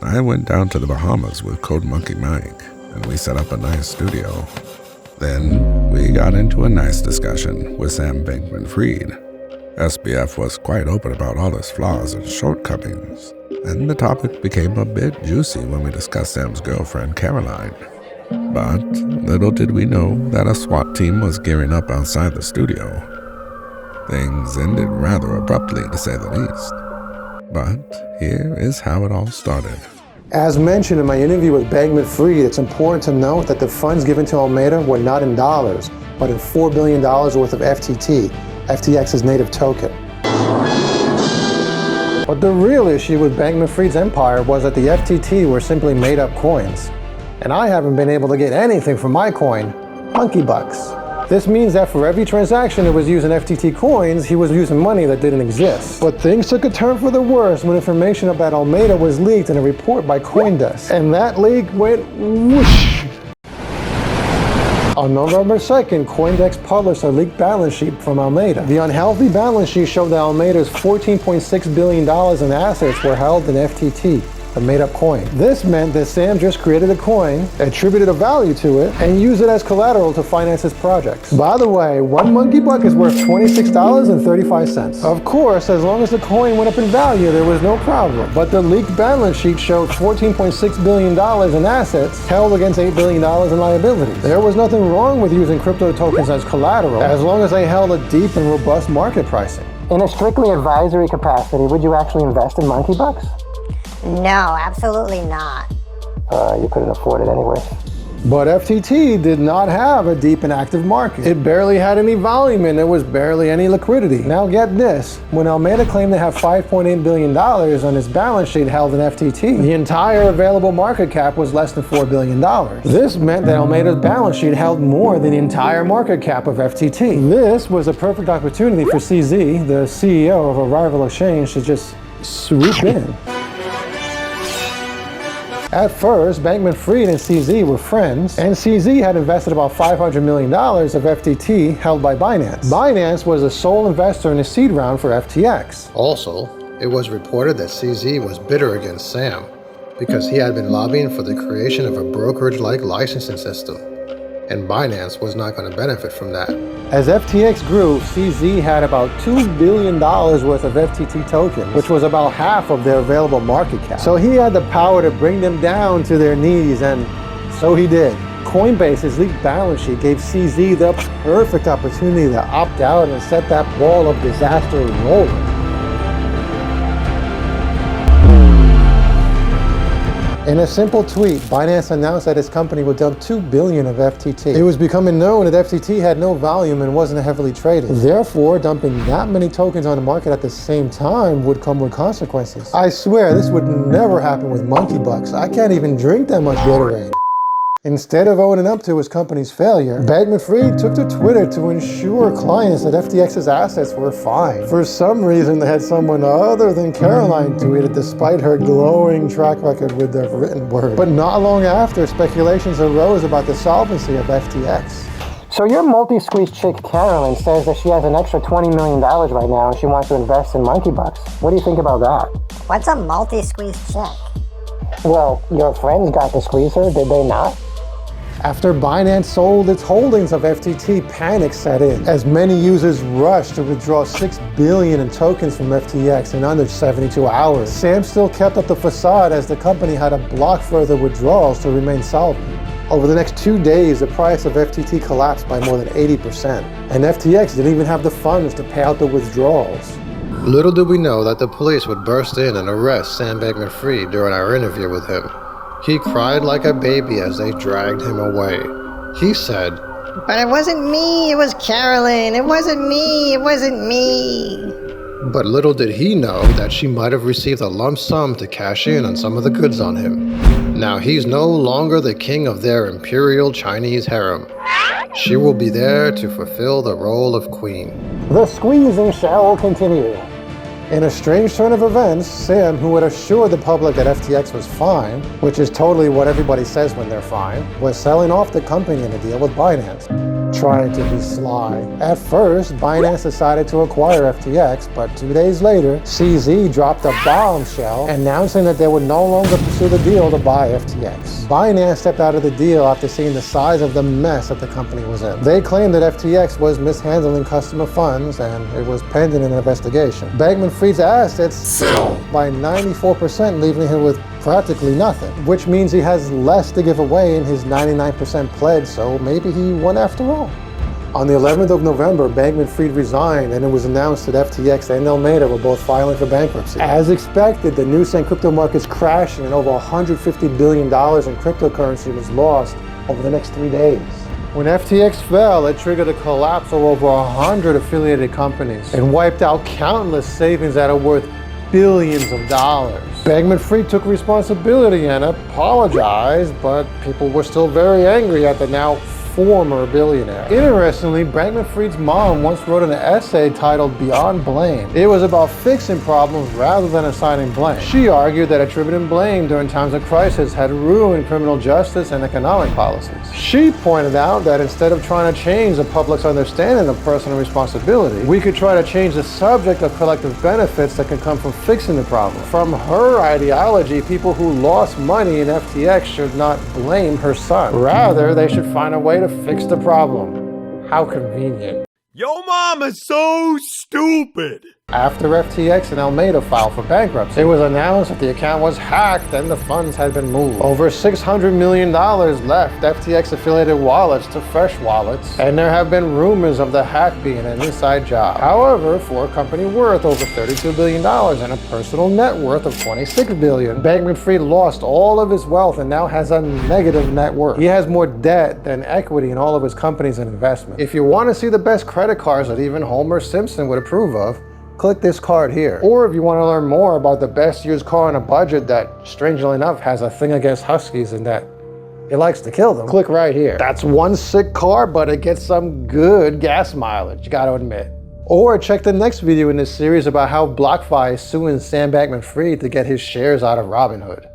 I went down to the Bahamas with Code Monkey Mike, and we set up a nice studio. Then we got into a nice discussion with Sam Bankman-Fried. SBF was quite open about all his flaws and shortcomings, and the topic became a bit juicy when we discussed Sam's girlfriend, Caroline. But little did we know that a SWAT team was gearing up outside the studio. Things ended rather abruptly, to say the least. But here is how it all started. As mentioned in my interview with Bankman-Fried, it's important to note that the funds given to Alameda were not in dollars, but in $4 billion worth of FTT, FTX's native token. But the real issue with Bankman-Fried's empire was that the FTT were simply made-up coins. And I haven't been able to get anything from my coin, Monkey Bucks. This means that for every transaction that was using FTT coins, he was using money that didn't exist. But things took a turn for the worse when information about Alameda was leaked in a report by Coindesk. And that leak went whoosh. On November 2nd, Coindesk published a leaked balance sheet from Alameda. The unhealthy balance sheet showed that Alameda's $14.6 billion in assets were held in FTT, a made-up coin. This meant that Sam just created a coin, attributed a value to it, and used it as collateral to finance his projects. By the way, one monkey buck is worth $26.35. Of course, as long as the coin went up in value, there was no problem. But the leaked balance sheet showed $14.6 billion in assets held against $8 billion in liabilities. There was nothing wrong with using crypto tokens as collateral, as long as they held a deep and robust market pricing. In a strictly advisory capacity, would you actually invest in monkey bucks? No, absolutely not. You couldn't afford it anyway. But FTT did not have a deep and active market. It barely had any volume and there was barely any liquidity. Now get this, when Alameda claimed to have $5.8 billion on its balance sheet held in FTT, the entire available market cap was less than $4 billion. This meant that Alameda's balance sheet held more than the entire market cap of FTT. This was a perfect opportunity for CZ, the CEO of a rival exchange, to just swoop in. At first, Bankman-Fried and CZ were friends, and CZ had invested about $500 million of FTT held by Binance. Binance was the sole investor in the seed round for FTX. Also, it was reported that CZ was bitter against Sam because he had been lobbying for the creation of a brokerage-like licensing system, and Binance was not going to benefit from that. As FTX grew, CZ had about $2 billion worth of FTT tokens, which was about half of their available market cap. So he had the power to bring them down to their knees, and so he did. Coinbase's leaked balance sheet gave CZ the perfect opportunity to opt out and set that ball of disaster rolling. In a simple tweet, Binance announced that its company would dump $2 billion of FTT. It was becoming known that FTT had no volume and wasn't heavily traded. Therefore, dumping that many tokens on the market at the same time would come with consequences. I swear, this would never happen with monkey bucks. I can't even drink that much Gatorade. Instead of owning up to his company's failure, Bankman-Fried took to Twitter to ensure clients that FTX's assets were fine. For some reason, they had someone other than Caroline tweet it despite her glowing track record with their written word. But not long after, speculations arose about the solvency of FTX. So your multi-squeeze chick, Caroline, says that she has an extra $20 million right now and she wants to invest in monkey bucks. What do you think about that? What's a multi-squeeze check? Well, your friends got to squeeze her, did they not? After Binance sold its holdings of FTT, panic set in, as many users rushed to withdraw $6 billion in tokens from FTX in under 72 hours. Sam still kept up the facade as the company had to block further withdrawals to remain solvent. Over the next 2 days, the price of FTT collapsed by more than 80%, and FTX didn't even have the funds to pay out the withdrawals. Little did we know that the police would burst in and arrest Sam Bankman-Fried during our interview with him. He cried like a baby as they dragged him away. He said, "But it wasn't me, it was Carolyn. It wasn't me, it wasn't me." But little did he know that she might have received a lump sum to cash in on some of the goods on him. Now he's no longer the king of their imperial Chinese harem. She will be there to fulfill the role of queen. The squeezing shall continue. In a strange turn of events, Sam, who had assured the public that FTX was fine, which is totally what everybody says when they're fine, was selling off the company in a deal with Binance. trying to be sly. At first, Binance decided to acquire FTX, but 2 days later, CZ dropped a bombshell announcing that they would no longer pursue the deal to buy FTX. Binance stepped out of the deal after seeing the size of the mess that the company was in. They claimed that FTX was mishandling customer funds and it was pending an investigation. Bankman-Fried's assets fell by 94%, leaving him with practically nothing, which means he has less to give away in his 99% pledge, so maybe he won after all. On the 11th of November, Bankman-Fried resigned, and it was announced that FTX and Alameda were both filing for bankruptcy. As expected, the news sent crypto markets crashing, and over $150 billion in cryptocurrency was lost over the next 3 days. When FTX fell, it triggered a collapse of over 100 affiliated companies and wiped out countless savings that are worth billions of dollars. Bankman-Fried took responsibility and apologized, but people were still very angry at the now former billionaire. Interestingly, Bankman-Fried's mom once wrote an essay titled Beyond Blame. It was about fixing problems rather than assigning blame. She argued that attributing blame during times of crisis had ruined criminal justice and economic policies. She pointed out that instead of trying to change the public's understanding of personal responsibility, we could try to change the subject of collective benefits that can come from fixing the problem. From her ideology, people who lost money in FTX should not blame her son. Rather, they should find a way to fix the problem. How convenient. Yo mom is so stupid. After FTX and Alameda filed for bankruptcy, it was announced that the account was hacked and the funds had been moved. Over $600 million left FTX-affiliated wallets to fresh wallets, and there have been rumors of the hack being an inside job. However, for a company worth over $32 billion and a personal net worth of $26 billion, Bankman-Fried lost all of his wealth and now has a negative net worth. He has more debt than equity in all of his companies and investments. If you want to see the best credit cards that even Homer Simpson would approve of, click this card here. Or if you want to learn more about the best used car on a budget that, strangely enough, has a thing against huskies and that it likes to kill them, click right here. That's one sick car, but it gets some good gas mileage, you gotta admit. Or check the next video in this series about how BlockFi is suing Sam Bankman-Fried to get his shares out of Robinhood.